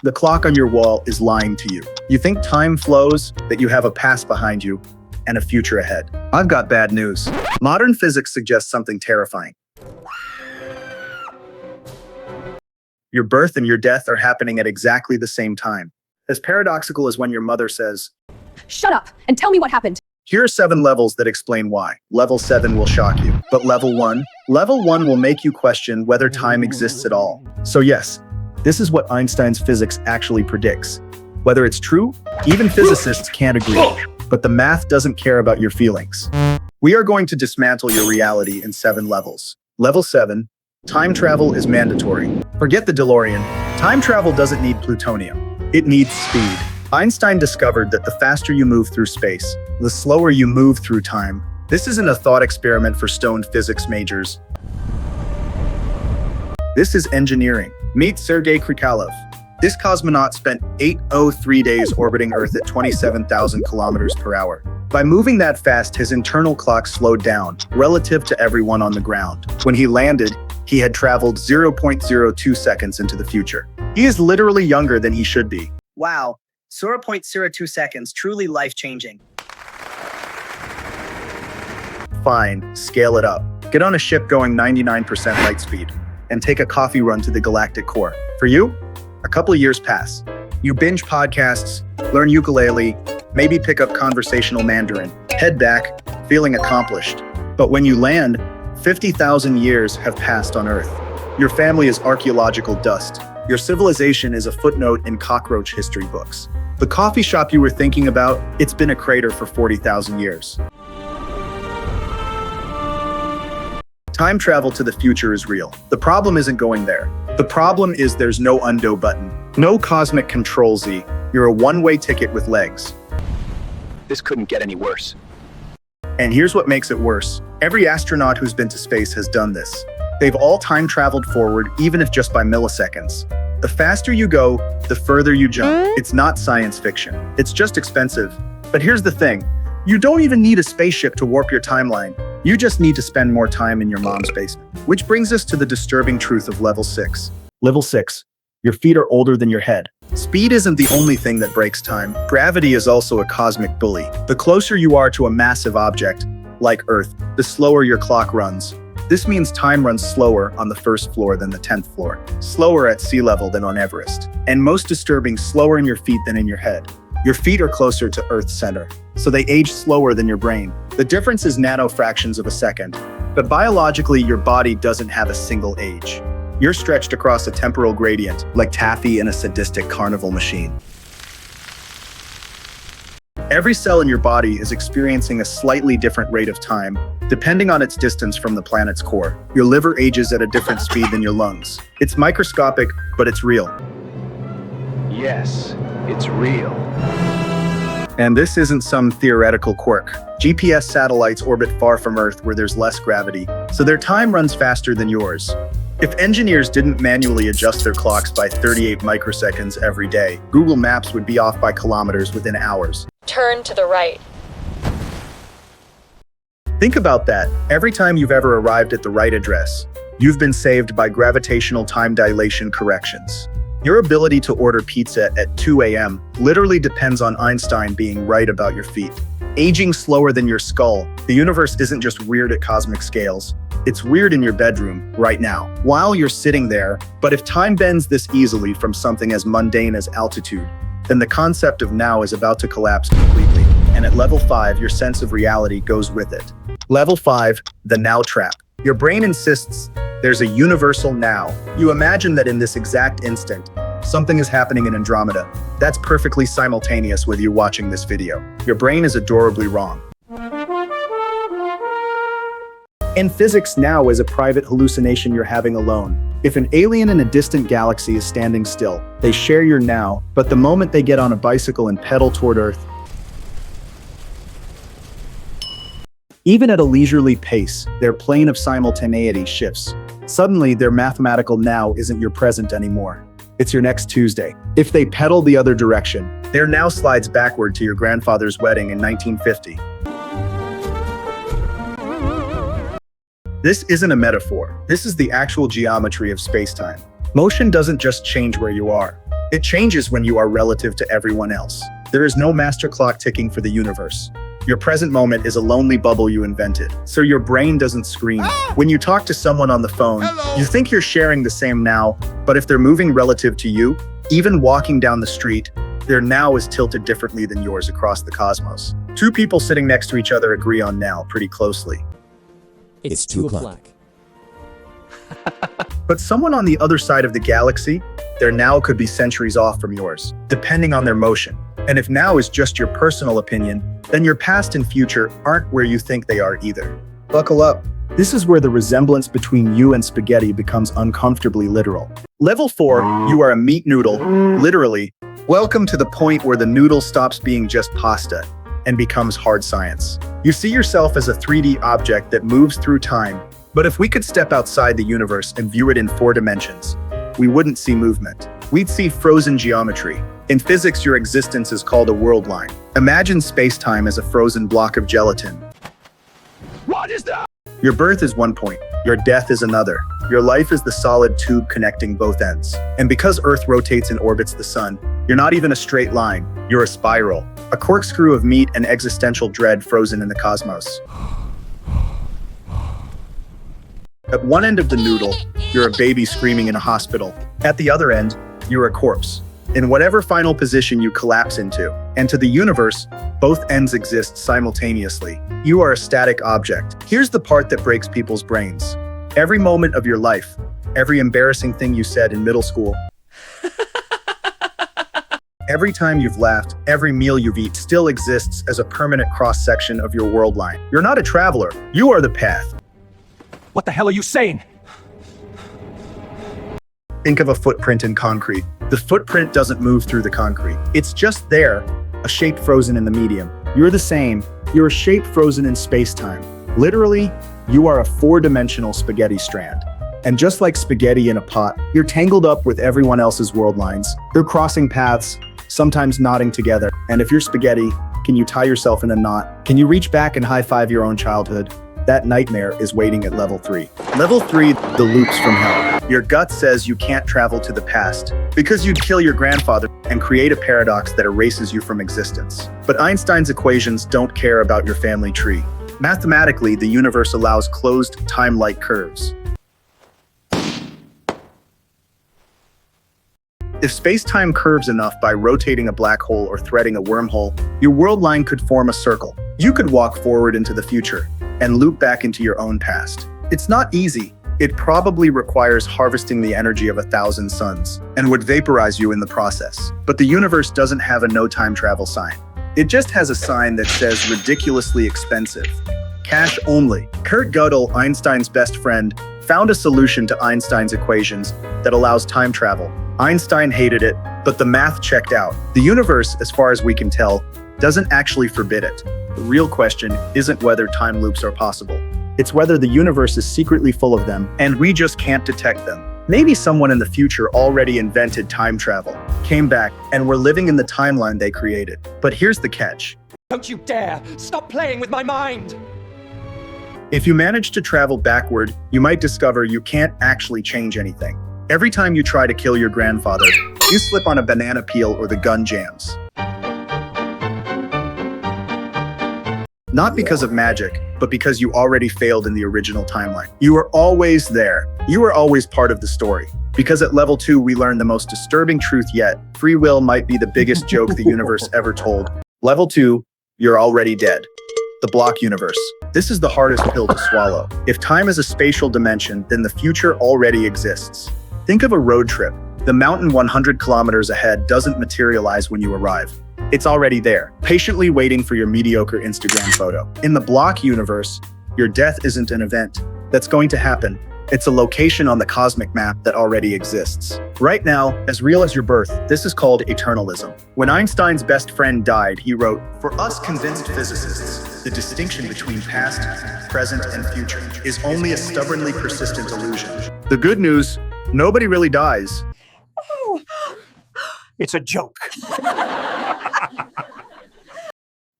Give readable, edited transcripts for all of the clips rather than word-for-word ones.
The clock on your wall is lying to you. You think time flows, that you have a past behind you and a future ahead. I've got bad news. Modern physics suggests something terrifying. Your birth and your death are happening at exactly the same time. As paradoxical as when your mother says, "Shut up and tell me what happened." here are 7 levels that explain why. Level 7 will shock you. But level 1 will make you question whether time exists at all. So yes, this is what Einstein's physics actually predicts. Whether it's true, even physicists can't agree. But the math doesn't care about your feelings. We are going to dismantle your reality in 7 levels. Level 7, time travel is mandatory. Forget the DeLorean. Time travel doesn't need plutonium. It needs speed. Einstein discovered that the faster you move through space, the slower you move through time. This isn't a thought experiment for stoned physics majors. This is engineering. Meet Sergei Krikalev. This cosmonaut spent 803 days orbiting Earth at 27,000 kilometers per hour. By moving that fast, his internal clock slowed down relative to everyone on the ground. When he landed, he had traveled 0.02 seconds into the future. He is literally younger than he should be. Wow, 0.02 seconds, truly life-changing. Fine, scale it up. Get on a ship going 99% light speed and take a coffee run to the galactic core. For you, a couple of years pass. You binge podcasts, learn ukulele, maybe pick up conversational Mandarin, head back, feeling accomplished. But when you land, 50,000 years have passed on Earth. Your family is archaeological dust. Your civilization is a footnote in cockroach history books. The coffee shop you were thinking about, it's been a crater for 40,000 years. Time travel to the future is real. The problem isn't going there. The problem is there's no undo button. No cosmic control Z. You're a one-way ticket with legs. This couldn't get any worse. And here's what makes it worse. Every astronaut who's been to space has done this. They've all time traveled forward, even if just by milliseconds. The faster you go, the further you jump. It's not science fiction. It's just expensive. But here's the thing. You don't even need a spaceship to warp your timeline. You just need to spend more time in your mom's basement. Which brings us to the disturbing truth of level 6. Level 6. Your feet are older than your head. Speed isn't the only thing that breaks time. Gravity is also a cosmic bully. The closer you are to a massive object, like Earth, the slower your clock runs. This means time runs slower on the first floor than the 10th floor, slower at sea level than on Everest, and most disturbing, slower in your feet than in your head. Your feet are closer to Earth's center, so they age slower than your brain. The difference is nanofractions of a second, but biologically your body doesn't have a single age. You're stretched across a temporal gradient, like taffy in a sadistic carnival machine. Every cell in your body is experiencing a slightly different rate of time, depending on its distance from the planet's core. Your liver ages at a different speed than your lungs. It's microscopic, but it's real. Yes, it's real. And this isn't some theoretical quirk. GPS satellites orbit far from Earth where there's less gravity, so their time runs faster than yours. If engineers didn't manually adjust their clocks by 38 microseconds every day, Google Maps would be off by kilometers within hours. Turn to the right. Think about that. Every time you've ever arrived at the right address, you've been saved by gravitational time dilation corrections. Your ability to order pizza at 2 a.m. literally depends on Einstein being right about your feet. Aging slower than your skull, the universe isn't just weird at cosmic scales. It's weird in your bedroom right now, while you're sitting there. But if time bends this easily from something as mundane as altitude, then the concept of now is about to collapse completely. And at level 5, your sense of reality goes with it. Level 5, the now trap. Your brain insists there's a universal now. You imagine that in this exact instant, something is happening in Andromeda. That's perfectly simultaneous with you watching this video. Your brain is adorably wrong. In physics, now is a private hallucination you're having alone. If an alien in a distant galaxy is standing still, they share your now, but the moment they get on a bicycle and pedal toward Earth, even at a leisurely pace, their plane of simultaneity shifts. Suddenly, their mathematical now isn't your present anymore. It's your next Tuesday. If they pedal the other direction, their now slides backward to your grandfather's wedding in 1950. This isn't a metaphor. This is the actual geometry of spacetime. Motion doesn't just change where you are. It changes when you are relative to everyone else. There is no master clock ticking for the universe. Your present moment is a lonely bubble you invented, so your brain doesn't scream. When you talk to someone on the phone, you think you're sharing the same now, but if they're moving relative to you, even walking down the street, their now is tilted differently than yours across the cosmos. Two people sitting next to each other agree on now pretty closely. It's 2 o'clock. But someone on the other side of the galaxy, their now could be centuries off from yours, depending on their motion. And if now is just your personal opinion, then your past and future aren't where you think they are either. Buckle up. This is where the resemblance between you and spaghetti becomes uncomfortably literal. Level 4, you are a meat noodle. Literally, welcome to the point where the noodle stops being just pasta and becomes hard science. You see yourself as a 3D object that moves through time, but if we could step outside the universe and view it in 4 dimensions, we wouldn't see movement. We'd see frozen geometry. In physics, your existence is called a worldline. Imagine spacetime as a frozen block of gelatin. What is that? Your birth is one point, your death is another. Your life is the solid tube connecting both ends. And because Earth rotates and orbits the sun, you're not even a straight line, you're a spiral. A corkscrew of meat and existential dread frozen in the cosmos. At one end of the noodle, you're a baby screaming in a hospital. At the other end, you're a corpse, in whatever final position you collapse into. And to the universe, both ends exist simultaneously. You are a static object. Here's the part that breaks people's brains. Every moment of your life, every embarrassing thing you said in middle school, every time you've laughed, every meal you've eaten still exists as a permanent cross-section of your world line. You're not a traveler, you are the path. What the hell are you saying? Think of a footprint in concrete. The footprint doesn't move through the concrete. It's just there, a shape frozen in the medium. You're the same. You're a shape frozen in space-time. Literally, you are a 4-dimensional spaghetti strand. And just like spaghetti in a pot, you're tangled up with everyone else's world lines. You're crossing paths, sometimes knotting together. And if you're spaghetti, can you tie yourself in a knot? Can you reach back and high-five your own childhood? That nightmare is waiting at level 3. Level 3, the loops from hell. Your gut says you can't travel to the past because you'd kill your grandfather and create a paradox that erases you from existence. But Einstein's equations don't care about your family tree. Mathematically, the universe allows closed, time-like curves. If space-time curves enough by rotating a black hole or threading a wormhole, your world line could form a circle. You could walk forward into the future and loop back into your own past. It's not easy. It probably requires harvesting the energy of 1,000 suns and would vaporize you in the process. But the universe doesn't have a no time travel sign. It just has a sign that says ridiculously expensive. Cash only. Kurt Gödel, Einstein's best friend, found a solution to Einstein's equations that allows time travel. Einstein hated it, but the math checked out. The universe, as far as we can tell, doesn't actually forbid it. The real question isn't whether time loops are possible. It's whether the universe is secretly full of them, and we just can't detect them. Maybe someone in the future already invented time travel, came back, and we're living in the timeline they created. But here's the catch. Don't you dare! Stop playing with my mind! If you manage to travel backward, you might discover you can't actually change anything. Every time you try to kill your grandfather, you slip on a banana peel or the gun jams. Not because of magic, but because you already failed in the original timeline. You were always there. You were always part of the story. Because at level 2, we learned the most disturbing truth yet. Free will might be the biggest joke the universe ever told. Level 2, you're already dead. The block universe. This is the hardest pill to swallow. If time is a spatial dimension, then the future already exists. Think of a road trip. The mountain 100 kilometers ahead doesn't materialize when you arrive. It's already there, patiently waiting for your mediocre Instagram photo. In the block universe, your death isn't an event that's going to happen. It's a location on the cosmic map that already exists. Right now, as real as your birth, this is called eternalism. When Einstein's best friend died, he wrote, "For us convinced physicists, the distinction between past, present, and future is only a stubbornly persistent illusion." The good news, nobody really dies. It's a joke.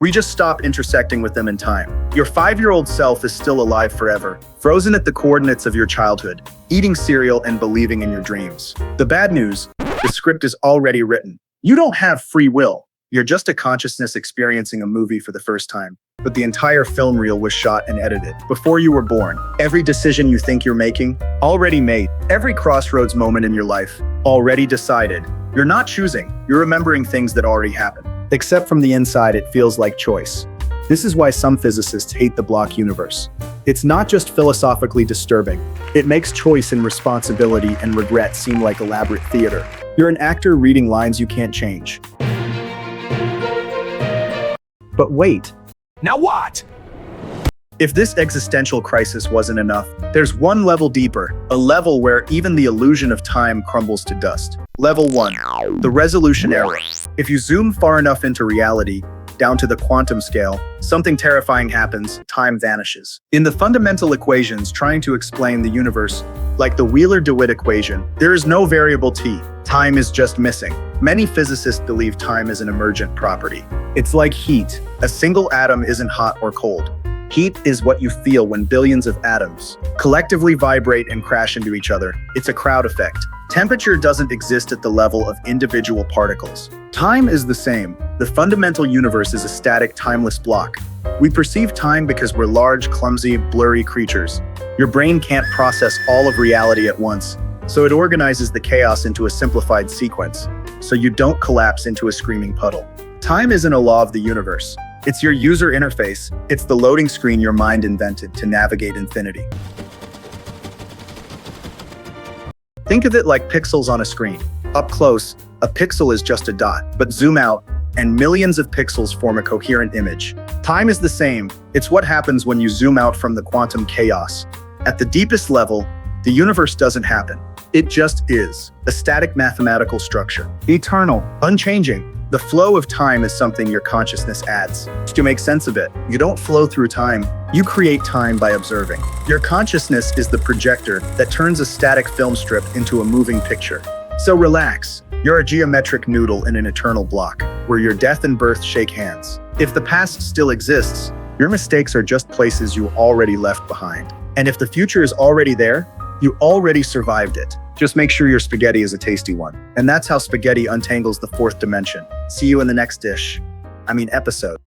We just stop intersecting with them in time. Your 5-year-old self is still alive forever, frozen at the coordinates of your childhood, eating cereal and believing in your dreams. The bad news, The script is already written. You don't have free will. You're just a consciousness experiencing a movie for the first time. But the entire film reel was shot and edited before you were born. Every decision you think you're making, already made. Every crossroads moment in your life, already decided. You're not choosing, you're remembering things that already happened. Except from the inside, it feels like choice. This is why some physicists hate the block universe. It's not just philosophically disturbing. It makes choice and responsibility and regret seem like elaborate theater. You're an actor reading lines you can't change. But wait. Now what? If this existential crisis wasn't enough, there's one level deeper, a level where even the illusion of time crumbles to dust. Level 1, the resolution error. If you zoom far enough into reality, down to the quantum scale, something terrifying happens, time vanishes. In the fundamental equations trying to explain the universe, like the Wheeler-DeWitt equation, there is no variable t. Time is just missing. Many physicists believe time is an emergent property. It's like heat. A single atom isn't hot or cold. Heat is what you feel when billions of atoms collectively vibrate and crash into each other. It's a crowd effect. Temperature doesn't exist at the level of individual particles. Time is the same. The fundamental universe is a static, timeless block. We perceive time because we're large, clumsy, blurry creatures. Your brain can't process all of reality at once, so it organizes the chaos into a simplified sequence, so you don't collapse into a screaming puddle. Time isn't a law of the universe. It's your user interface. It's the loading screen your mind invented to navigate infinity. Think of it like pixels on a screen. Up close, a pixel is just a dot, but zoom out, and millions of pixels form a coherent image. Time is the same. It's what happens when you zoom out from the quantum chaos. At the deepest level, the universe doesn't happen. It just is. A static mathematical structure. Eternal, unchanging. The flow of time is something your consciousness adds to make sense of it. You don't flow through time. You create time by observing. Your consciousness is the projector that turns a static film strip into a moving picture. So relax. You're a geometric noodle in an eternal block, where your death and birth shake hands. If the past still exists, your mistakes are just places you already left behind. And if the future is already there, you already survived it. Just make sure your spaghetti is a tasty one. And that's how spaghetti untangles the fourth dimension. See you in the next episode.